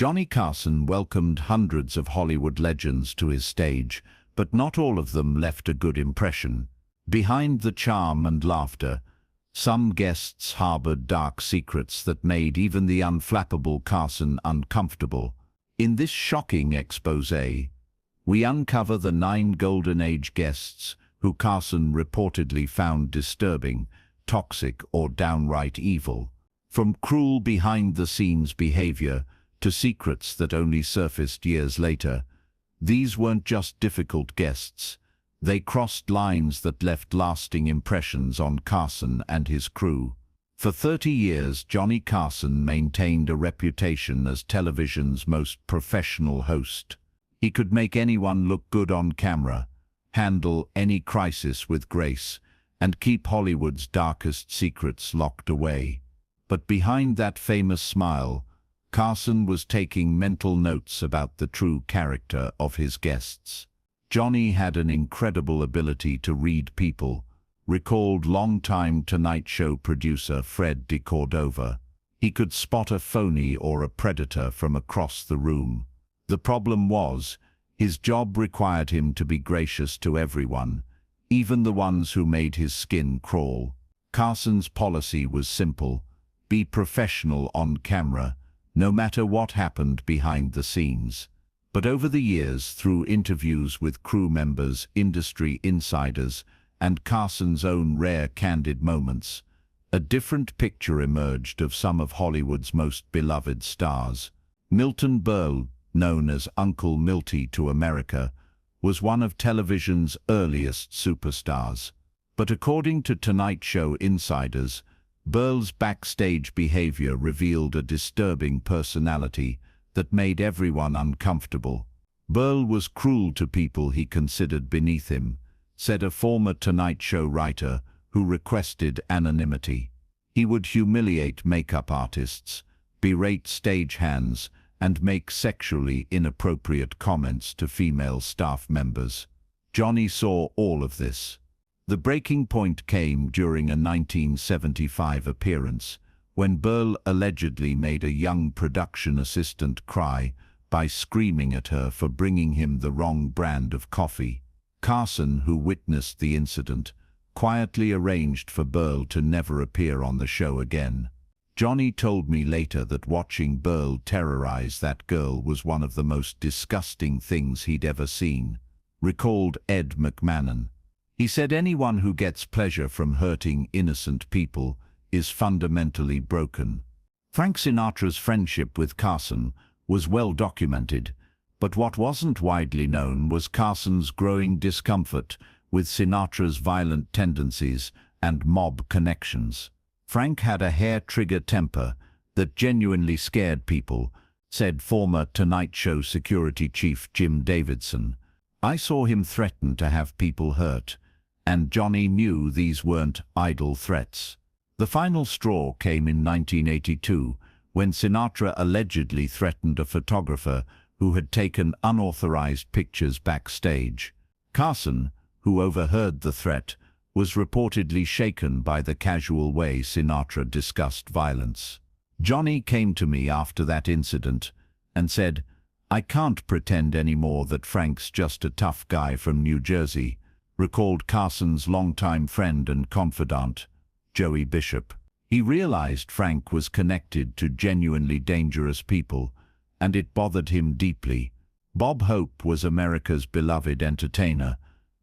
Johnny Carson welcomed hundreds of Hollywood legends to his stage, but not all of them left a good impression. Behind the charm and laughter, some guests harbored dark secrets that made even the unflappable Carson uncomfortable. In this shocking exposé, we uncover the 9 Golden Age guests who Carson reportedly found disturbing, toxic, or downright evil. From cruel behind-the-scenes behavior to secrets that only surfaced years later, these weren't just difficult guests. They crossed lines that left lasting impressions on Carson and his crew. For 30 years, Johnny Carson maintained a reputation as television's most professional host. He could make anyone look good on camera, handle any crisis with grace, and keep Hollywood's darkest secrets locked away. But behind that famous smile, Carson was taking mental notes about the true character of his guests. Johnny had an incredible ability to read people, recalled longtime Tonight Show producer Fred de Cordova. He could spot a phony or a predator from across the room. The problem was, his job required him to be gracious to everyone, even the ones who made his skin crawl. Carson's policy was simple: be professional on camera, no matter what happened behind the scenes. But over the years, through interviews with crew members, industry insiders, and Carson's own rare candid moments, a different picture emerged of some of Hollywood's most beloved stars. Milton Berle, known as Uncle Milty to America, was one of television's earliest superstars. But according to Tonight Show insiders, Berle's backstage behavior revealed a disturbing personality that made everyone uncomfortable. Berle was cruel to people he considered beneath him, said a former Tonight Show writer who requested anonymity. He would humiliate makeup artists, berate stagehands, and make sexually inappropriate comments to female staff members. Johnny saw all of this. The breaking point came during a 1975 appearance, when Berle allegedly made a young production assistant cry by screaming at her for bringing him the wrong brand of coffee. Carson, who witnessed the incident, quietly arranged for Berle to never appear on the show again. Johnny told me later that watching Berle terrorize that girl was one of the most disgusting things he'd ever seen. Recalled Ed McMahon. He said anyone who gets pleasure from hurting innocent people is fundamentally broken. Frank Sinatra's friendship with Carson was well documented, but what wasn't widely known was Carson's growing discomfort with Sinatra's violent tendencies and mob connections. Frank had a hair-trigger temper that genuinely scared people, said former Tonight Show security chief Jim Davidson. I saw him threaten to have people hurt, and Johnny knew these weren't idle threats. The final straw came in 1982, when Sinatra allegedly threatened a photographer who had taken unauthorized pictures backstage. Carson, who overheard the threat, was reportedly shaken by the casual way Sinatra discussed violence. Johnny came to me after that incident and said, "I can't pretend anymore that Frank's just a tough guy from New Jersey," recalled Carson's longtime friend and confidant, Joey Bishop. He realized Frank was connected to genuinely dangerous people, and it bothered him deeply. Bob Hope was America's beloved entertainer,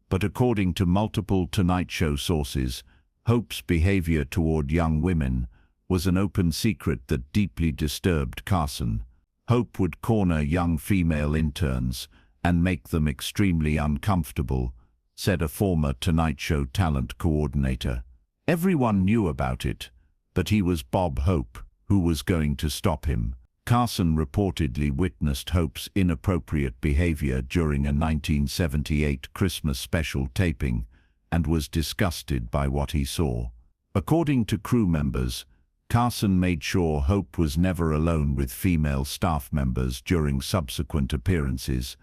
but according to multiple Tonight Show sources, Hope's behavior toward young women was an open secret that deeply disturbed Carson. Hope would corner young female interns and make them extremely uncomfortable, said a former Tonight Show talent coordinator. Everyone knew about it, but he was Bob Hope. Who was going to stop him? Carson reportedly witnessed Hope's inappropriate behavior during a 1978 Christmas special taping and was disgusted by what he saw. According to crew members, Carson made sure Hope was never alone with female staff members during subsequent appearances.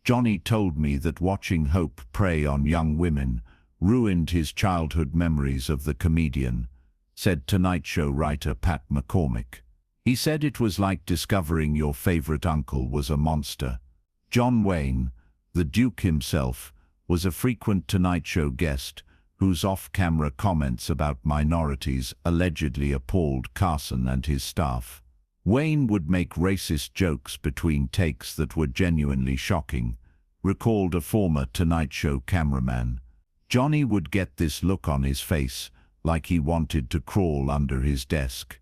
Johnny told me that watching Hope prey on young women ruined his childhood memories of the comedian, said Tonight Show writer Pat McCormick. He said it was like discovering your favorite uncle was a monster. John Wayne, the Duke himself, was a frequent Tonight Show guest whose off-camera comments about minorities allegedly appalled Carson and his staff. Wayne would make racist jokes between takes that were genuinely shocking, recalled a former Tonight Show cameraman. Johnny would get this look on his face, like he wanted to crawl under his desk.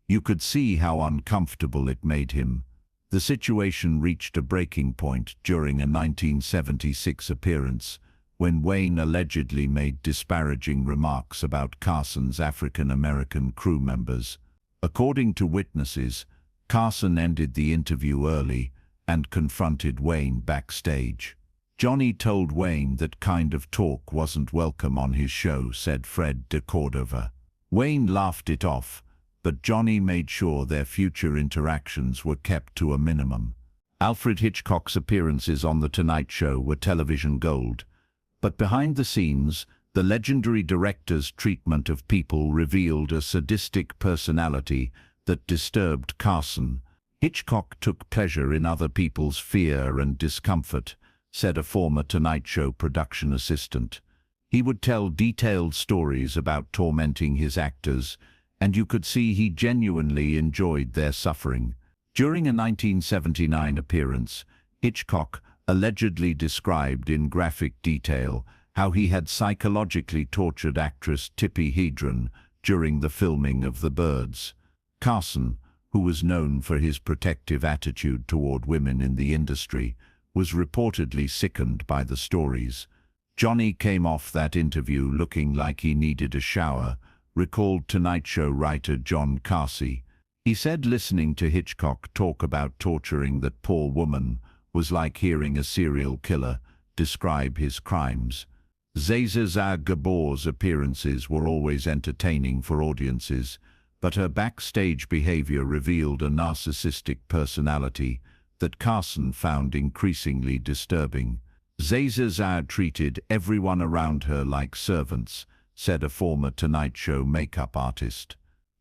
You could see how uncomfortable it made him. The situation reached a breaking point during a 1976 appearance, when Wayne allegedly made disparaging remarks about Carson's African-American crew members. According to witnesses, Carson ended the interview early and confronted Wayne backstage. Johnny told Wayne that kind of talk wasn't welcome on his show, said Fred de Cordova. Wayne laughed it off, but Johnny made sure their future interactions were kept to a minimum. Alfred Hitchcock's appearances on The Tonight Show were television gold, but behind the scenes, the legendary director's treatment of people revealed a sadistic personality that disturbed Carson. Hitchcock took pleasure in other people's fear and discomfort, said a former Tonight Show production assistant. He would tell detailed stories about tormenting his actors, and you could see he genuinely enjoyed their suffering. During a 1979 appearance, Hitchcock allegedly described in graphic detail how he had psychologically tortured actress Tippi Hedren during the filming of The Birds. Carson, who was known for his protective attitude toward women in the industry, was reportedly sickened by the stories. Johnny came off that interview looking like he needed a shower, recalled Tonight Show writer John Carson. He said listening to Hitchcock talk about torturing that poor woman was like hearing a serial killer describe his crimes. Zsa Gabor's appearances were always entertaining for audiences, but her backstage behavior revealed a narcissistic personality that Carson found increasingly disturbing. Zsa treated everyone around her like servants, said a former Tonight Show makeup artist.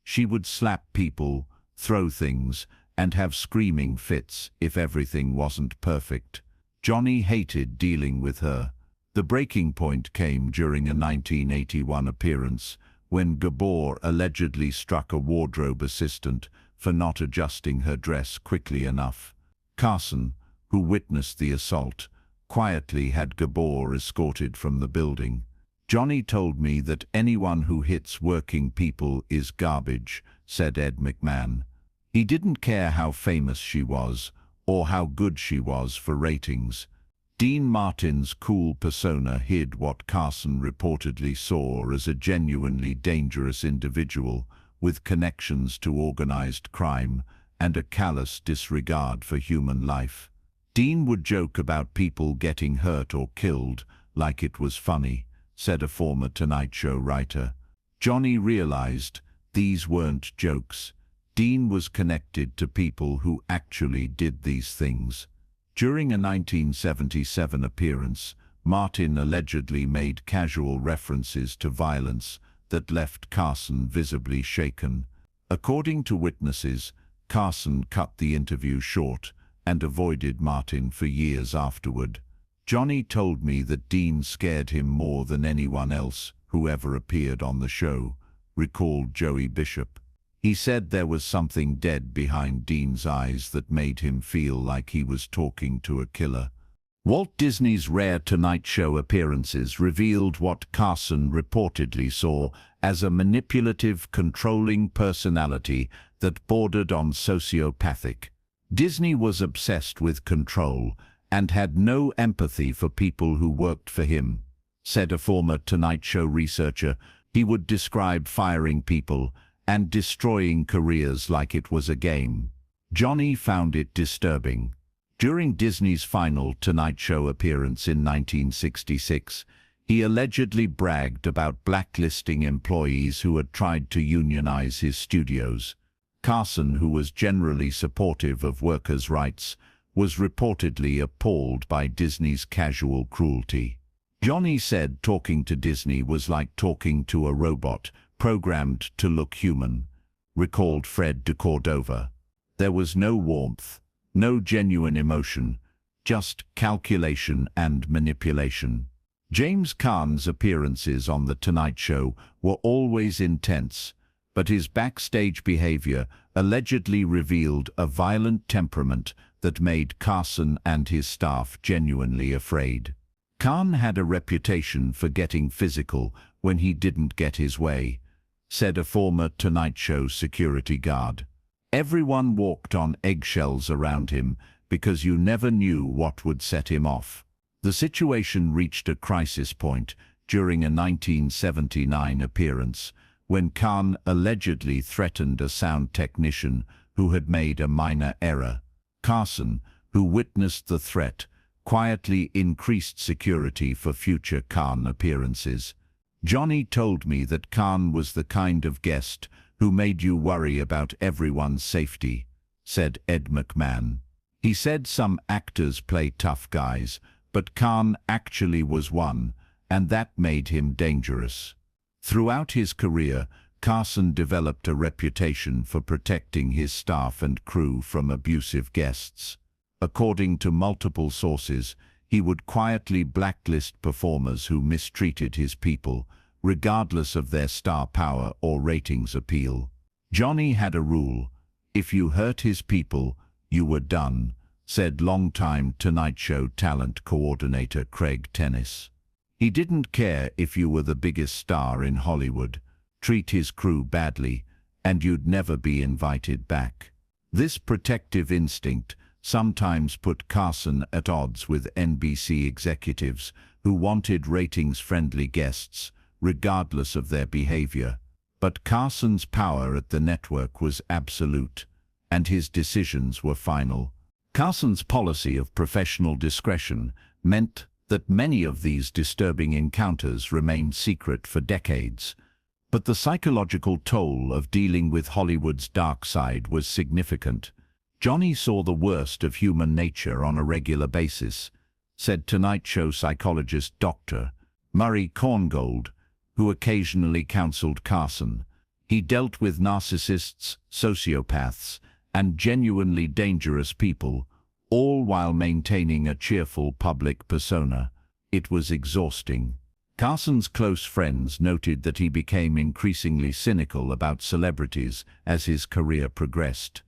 She would slap people, throw things, and have screaming fits if everything wasn't perfect. Johnny hated dealing with her. The breaking point came during a 1981 appearance when Gabor allegedly struck a wardrobe assistant for not adjusting her dress quickly enough. Carson, who witnessed the assault, quietly had Gabor escorted from the building. Johnny told me that anyone who hits working people is garbage, said Ed McMahon. He didn't care how famous she was or how good she was for ratings. Dean Martin's cool persona hid what Carson reportedly saw as a genuinely dangerous individual with connections to organized crime and a callous disregard for human life. Dean would joke about people getting hurt or killed like it was funny, said a former Tonight Show writer. Johnny realized these weren't jokes. Dean was connected to people who actually did these things. During a 1977 appearance, Martin allegedly made casual references to violence that left Carson visibly shaken. According to witnesses, Carson cut the interview short and avoided Martin for years afterward. Johnny told me that Dean scared him more than anyone else who ever appeared on the show, recalled Joey Bishop. He said there was something dead behind Dean's eyes that made him feel like he was talking to a killer. Walt Disney's rare Tonight Show appearances revealed what Carson reportedly saw as a manipulative, controlling personality that bordered on sociopathic. Disney was obsessed with control and had no empathy for people who worked for him, said a former Tonight Show researcher. He would describe firing people and destroying careers like it was a game. Johnny found it disturbing. During Disney's final Tonight Show appearance in 1966, he allegedly bragged about blacklisting employees who had tried to unionize his studios. Carson, who was generally supportive of workers' rights, was reportedly appalled by Disney's casual cruelty. Johnny said talking to Disney was like talking to a robot, programmed to look human, recalled Fred de Cordova. There was no warmth, no genuine emotion, just calculation and manipulation. James Caan's appearances on The Tonight Show were always intense, but his backstage behavior allegedly revealed a violent temperament that made Carson and his staff genuinely afraid. Caan had a reputation for getting physical when he didn't get his way, said a former Tonight Show security guard. Everyone walked on eggshells around him because you never knew what would set him off. The situation reached a crisis point during a 1979 appearance when Caan allegedly threatened a sound technician who had made a minor error. Carson, who witnessed the threat, quietly increased security for future Caan appearances. "Johnny told me that Caan was the kind of guest who made you worry about everyone's safety," said Ed McMahon. He said some actors play tough guys, but Caan actually was one, and that made him dangerous. Throughout his career, Carson developed a reputation for protecting his staff and crew from abusive guests. According to multiple sources, he would quietly blacklist performers who mistreated his people, regardless of their star power or ratings appeal. Johnny had a rule: if you hurt his people, you were done, said longtime Tonight Show talent coordinator Craig Tennis. He didn't care if you were the biggest star in Hollywood. Treat his crew badly, and you'd never be invited back. This protective instinct sometimes put Carson at odds with NBC executives who wanted ratings-friendly guests, regardless of their behavior. But Carson's power at the network was absolute, and his decisions were final. Carson's policy of professional discretion meant that many of these disturbing encounters remained secret for decades. But the psychological toll of dealing with Hollywood's dark side was significant. Johnny saw the worst of human nature on a regular basis, said Tonight Show psychologist Dr. Murray Korngold, who occasionally counseled Carson. He dealt with narcissists, sociopaths, and genuinely dangerous people, all while maintaining a cheerful public persona. It was exhausting. Carson's close friends noted that he became increasingly cynical about celebrities as his career progressed.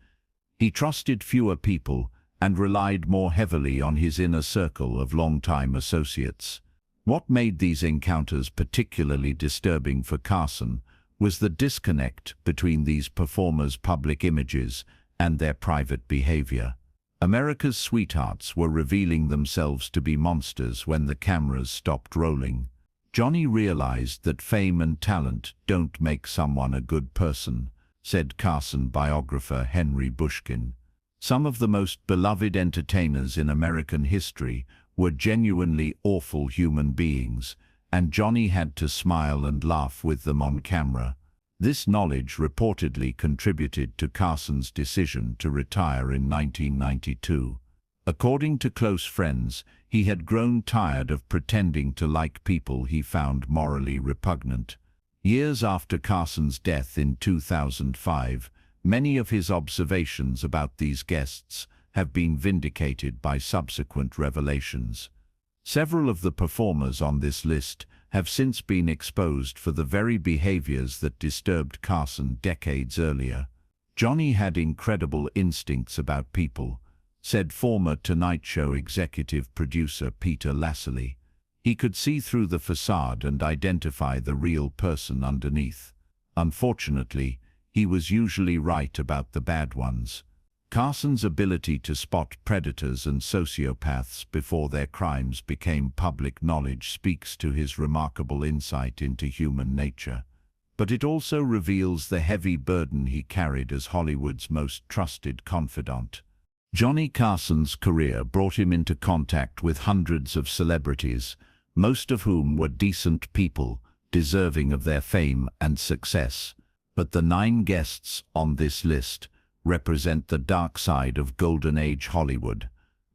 He trusted fewer people and relied more heavily on his inner circle of longtime associates. What made these encounters particularly disturbing for Carson was the disconnect between these performers' public images and their private behavior. America's sweethearts were revealing themselves to be monsters when the cameras stopped rolling. Johnny realized that fame and talent don't make someone a good person, said Carson biographer Henry Bushkin. Some of the most beloved entertainers in American history were genuinely awful human beings, and Johnny had to smile and laugh with them on camera. This knowledge reportedly contributed to Carson's decision to retire in 1992. According to close friends, he had grown tired of pretending to like people he found morally repugnant. Years after Carson's death in 2005, many of his observations about these guests have been vindicated by subsequent revelations. Several of the performers on this list have since been exposed for the very behaviors that disturbed Carson decades earlier. Johnny had incredible instincts about people, said former Tonight Show executive producer Peter Lassley. He could see through the facade and identify the real person underneath. Unfortunately, he was usually right about the bad ones. Carson's ability to spot predators and sociopaths before their crimes became public knowledge speaks to his remarkable insight into human nature. But it also reveals the heavy burden he carried as Hollywood's most trusted confidant. Johnny Carson's career brought him into contact with hundreds of celebrities, most of whom were decent people, deserving of their fame and success. But the 9 guests on this list represent the dark side of Golden Age Hollywood.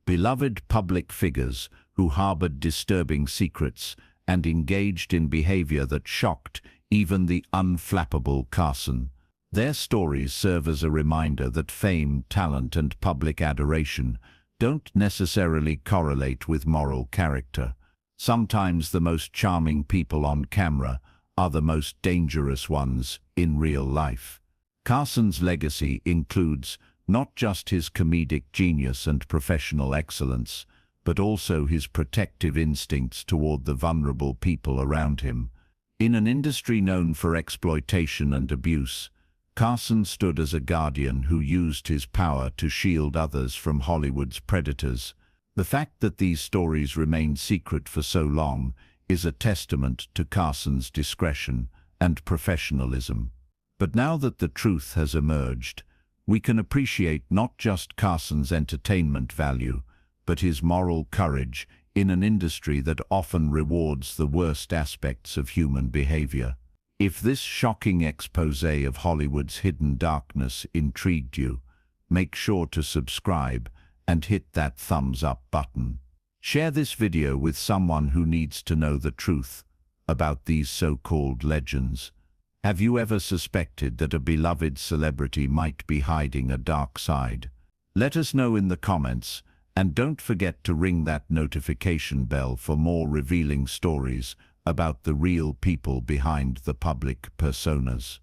Beloved public figures who harbored disturbing secrets and engaged in behavior that shocked even the unflappable Carson. Their stories serve as a reminder that fame, talent, and public adoration don't necessarily correlate with moral character. Sometimes the most charming people on camera are the most dangerous ones in real life. Carson's legacy includes not just his comedic genius and professional excellence, but also his protective instincts toward the vulnerable people around him. In an industry known for exploitation and abuse, Carson stood as a guardian who used his power to shield others from Hollywood's predators. The fact that these stories remained secret for so long is a testament to Carson's discretion and professionalism. But now that the truth has emerged, we can appreciate not just Carson's entertainment value, but his moral courage in an industry that often rewards the worst aspects of human behavior. If this shocking exposé of Hollywood's hidden darkness intrigued you, make sure to subscribe and hit that thumbs up button. Share this video with someone who needs to know the truth about these so-called legends. Have you ever suspected that a beloved celebrity might be hiding a dark side? Let us know in the comments, and don't forget to ring that notification bell for more revealing stories about the real people behind the public personas.